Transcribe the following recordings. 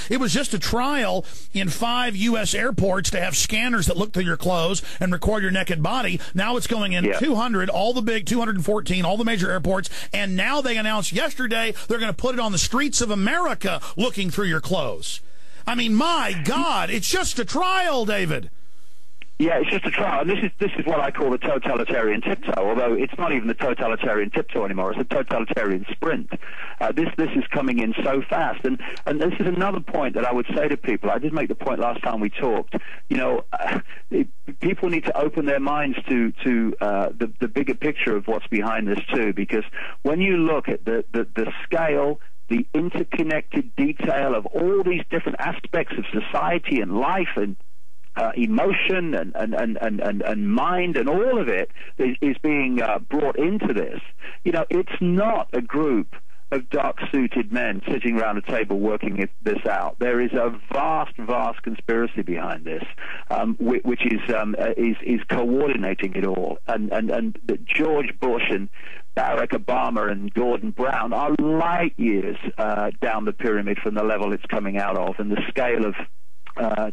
It was just a trial in 5 U.S. airports to have scanners that look through your clothes and record your naked body. Now it's going in 200, all the big 214, all the major airports, and now they announced yesterday they're going to put it on the streets of America looking through your clothes. I mean, my God, it's just a trial, David. Yeah, it's just a trial, and this is what I call the totalitarian tiptoe. Although it's not even the totalitarian tiptoe anymore; it's a totalitarian sprint. This is coming in so fast, and this is another point that I would say to people. I did make the point last time we talked. You know, people need to open their minds to the bigger picture of what's behind this too, because when you look at the scale, the interconnected detail of all these different aspects of society and life and emotion and mind, and all of it is being brought into this. You know, it's not a group of dark-suited men sitting around a table working this out. There is a vast conspiracy behind this, which is coordinating it all. And George Bush and Barack Obama and Gordon Brown are light years down the pyramid from the level it's coming out of, and the scale of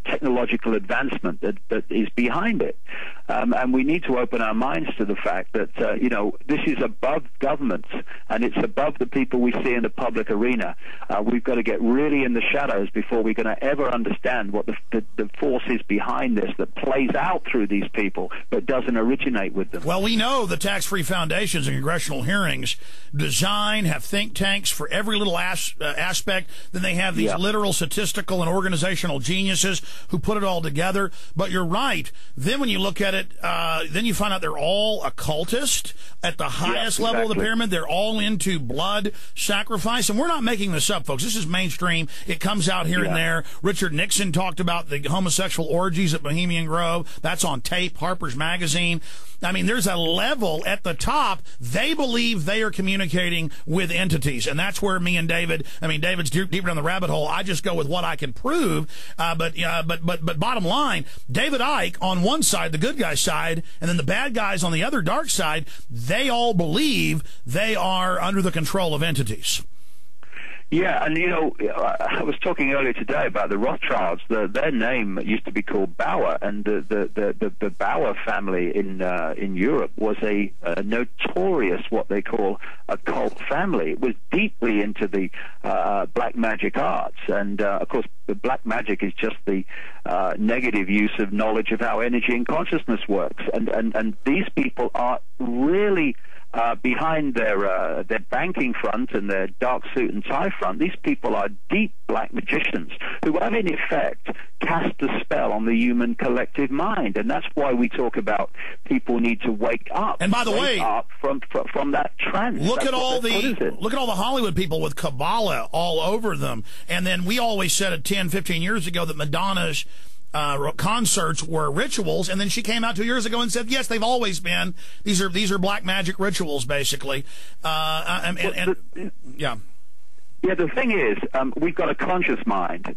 technological advancement that is behind it. And we need to open our minds to the fact that, you know, this is above governments, and it's above the people we see in the public arena. We've got to get really in the shadows before we're going to ever understand what the force is behind this that plays out through these people but doesn't originate with them. Well, we know the tax-free foundations and congressional hearings have think tanks for every little aspect. Then they have these literal statistical and organizational geniuses who put it all together. But you're right. Then when you look at it, then you find out they're all occultist at the highest level of the pyramid. They're all into blood sacrifice. And we're not making this up, folks. This is mainstream. It comes out here and there. Richard Nixon talked about the homosexual orgies at Bohemian Grove. That's on tape, Harper's Magazine. I mean, there's a level at the top. They believe they are communicating with entities, and that's where me and David. I mean, David's deeper down the rabbit hole. I just go with what I can prove. But bottom line, David Icke on one side, the good guy side, and then the bad guys on the other dark side. They all believe they are under the control of entities. Yeah, and you know, I was talking earlier today about the Rothschilds. Their name used to be called Bauer, and the Bauer family in Europe was a notorious, what they call a cult family. It was deeply into the black magic arts, and of course, the black magic is just the negative use of knowledge of how energy and consciousness works, and these people are really behind their banking front and their dark suit and tie front. These people are deep black magicians who have, in effect, cast a spell on the human collective mind, and that's why we talk about people need to wake up. And by the way, up from that trance. Look at all the Hollywood people with Kabbalah all over them. And then we always said 10, 15 years ago that Madonna's concerts were rituals, and then she came out 2 years ago and said, yes, they've always been. These are black magic rituals, basically. Yeah, the thing is, we've got a conscious mind,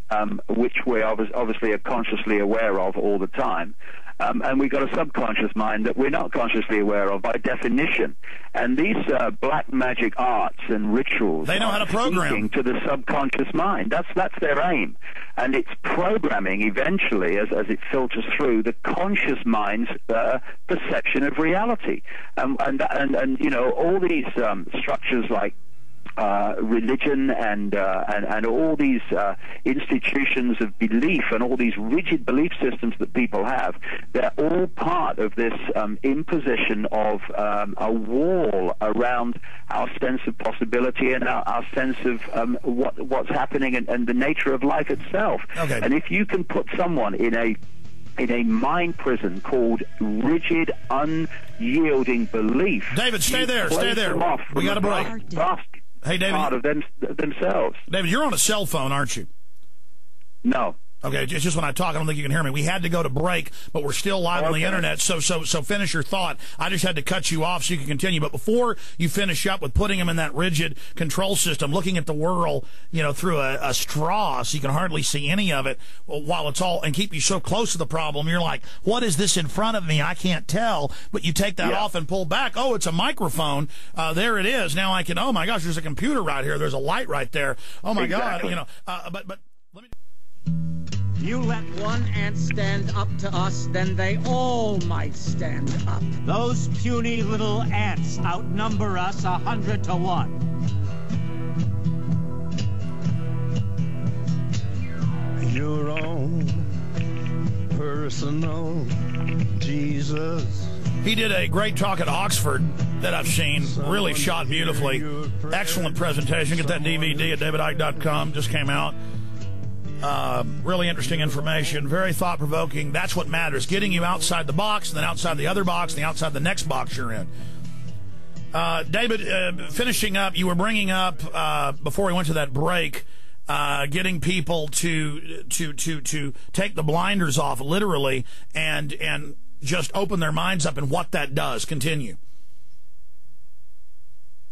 which we obviously are consciously aware of all the time. And we've got a subconscious mind that we're not consciously aware of by definition. And these black magic arts and rituals, they know how to program to the subconscious mind. That's their aim, and it's programming eventually as it filters through the conscious mind's perception of reality. And you know, all these structures like religion and all these institutions of belief and all these rigid belief systems that people have, they're all part of this imposition of a wall around our sense of possibility and our sense of what's happening and the nature of life itself. Okay. And if you can put someone in a mind prison called rigid, unyielding belief. David, stay there. We got a break. Hey, David. Part of themselves. David, you're on a cell phone, aren't you? No. Okay, it's just when I talk, I don't think you can hear me. We had to go to break, but we're still live on the internet, so finish your thought. I just had to cut you off so you can continue. But before you finish up with putting them in that rigid control system, looking at the world, you know, through a straw so you can hardly see any of it, while it's all, and keep you so close to the problem, you're like, what is this in front of me? I can't tell. But you take that off and pull back. Oh, it's a microphone. There it is. Now I can, oh my gosh, there's a computer right here. There's a light right there. Oh my God, you know, but let me... You let one ant stand up to us, then they all might stand up. Those puny little ants outnumber us 100 to 1. Your own personal Jesus. He did a great talk at Oxford that I've seen, really shot beautifully. Excellent presentation. Get that DVD at davidicke.com. Just came out. Really interesting information, very thought-provoking. That's what matters, getting you outside the box, and then outside the other box, and then outside the next box you're in. David, finishing up, you were bringing up, before we went to that break, getting people to take the blinders off, literally, and just open their minds up, and what that does. Continue.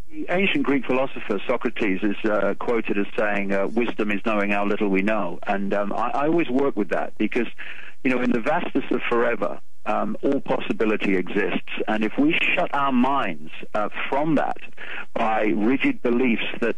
The ancient Greek philosopher Socrates is quoted as saying, wisdom is knowing how little we know. And I always work with that because, you know, in the vastness of forever, all possibility exists. And if we shut our minds from that by rigid beliefs that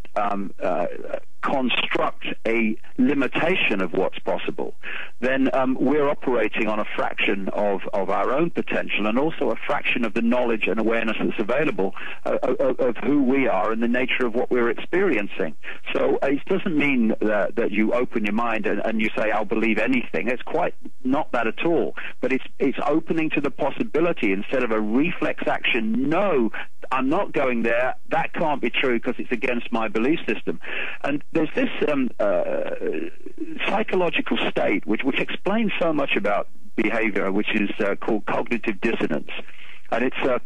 construct a limitation of what's possible, then we're operating on a fraction of our own potential, and also a fraction of the knowledge and awareness that's available of who we are and the nature of what we're experiencing. So it doesn't mean that you open your mind and you say, I'll believe anything. It's quite not that at all. But it's opening to the possibility instead of a reflex action. No, I'm not going there. That can't be true because it's against my belief system. And there's this psychological state which explains so much about behavior, which is called cognitive dissonance. And it's a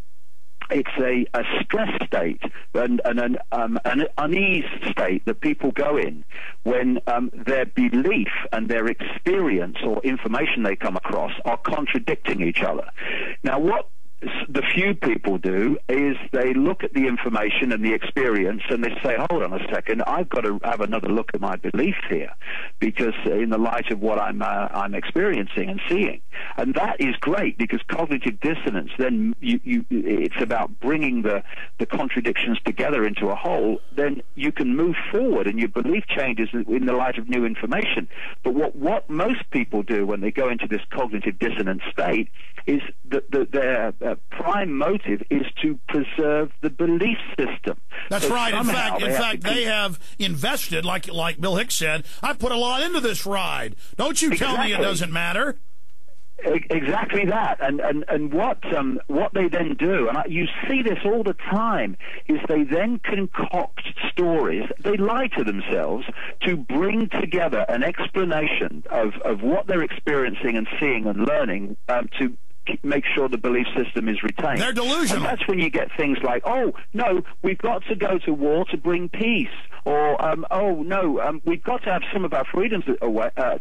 stress state and an unease state that people go in when their belief and their experience or information they come across are contradicting each other. Now, what the few people do is they look at the information and the experience and they say, hold on a second, I've got to have another look at my belief here, because in the light of what I'm experiencing and seeing. And that is great, because cognitive dissonance, then it's about bringing the contradictions together into a whole. Then you can move forward and your belief changes in the light of new information. But what most people do when they go into this cognitive dissonance state is that their prime motive is to preserve the belief system. That's so right. In fact, they have invested, like Bill Hicks said, I've put a lot into this ride. Don't you tell me it doesn't matter. Exactly that, and what they then do, and you see this all the time, is they then concoct stories. They lie to themselves to bring together an explanation of what they're experiencing and seeing and learning to make sure the belief system is retained. They're delusional. And that's when you get things like, oh, no, we've got to go to war to bring peace. Or, oh, no, we've got to have some of our freedoms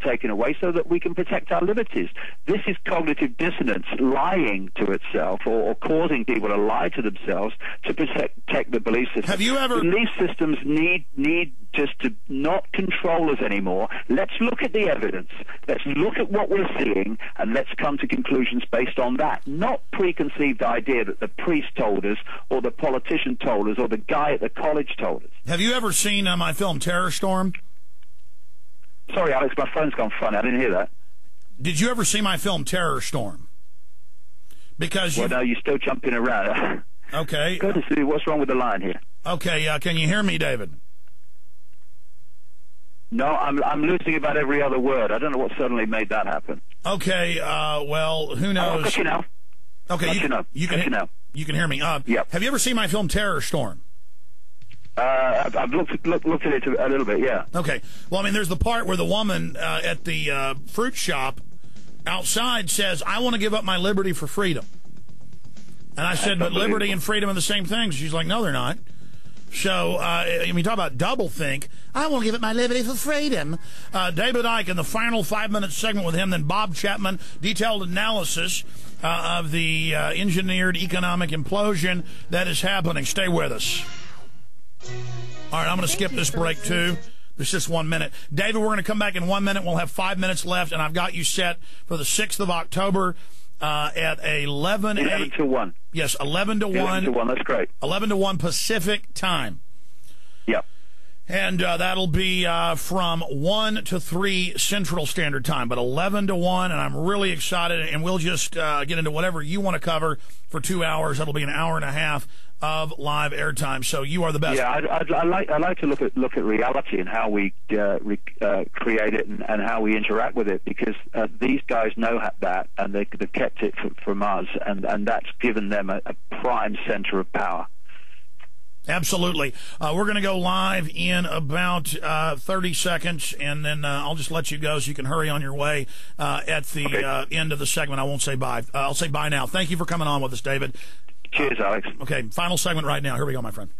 taken away so that we can protect our liberties. This is cognitive dissonance, lying to itself or causing people to lie to themselves to protect the belief system. Have you ever... Belief systems need just to not control us anymore. Let's look at the evidence. Let's look at what we're seeing, and let's come to conclusions based on that. Not preconceived idea that the priest told us, or the politician told us, or the guy at the college told us. Have you ever seen my film Terror Storm? Sorry, Alex, my phone's gone funny. I didn't hear that. Did you ever see my film Terror Storm? Because well, no, you're still jumping around. Okay. Go to see what's wrong with the line here. Okay, can you hear me, David? No, I'm losing about every other word. I don't know what suddenly made that happen. Okay, well, who knows? I'll cut you now. Okay, you can hear me. Yep. Have you ever seen my film Terror Storm? I've looked at it a little bit, yeah. Okay. Well, I mean, there's the part where the woman at the fruit shop outside says, I want to give up my liberty for freedom. And I said, but liberty and freedom are the same thing. She's like, no, they're not. So, I mean, talk about doublethink. I won't give up my liberty for freedom. David Icke in the final 5-minute segment with him, then Bob Chapman, detailed analysis of the engineered economic implosion that is happening. Stay with us. All right, I'm going to skip this break, too. There's just 1 minute. David, we're going to come back in 1 minute. We'll have 5 minutes left, and I've got you set for the 6th of October at 11 to 1. Yes, 11 to 1. 11 to 1, that's great. 11 to 1 Pacific time. Yep. And that'll be from 1 to 3 Central Standard Time, but 11 to 1, and I'm really excited, and we'll just get into whatever you want to cover for 2 hours. That'll be an hour and a half of live airtime, so you are the best. Yeah, I like to look at reality and how we create it and how we interact with it, because these guys know that, and they've kept it from us, and that's given them a prime center of power. Absolutely. We're going to go live in about 30 seconds, and then I'll just let you go so you can hurry on your way at the end of the segment. I won't say bye. I'll say bye now. Thank you for coming on with us, David. Cheers, Alex. Okay, final segment right now. Here we go, my friend.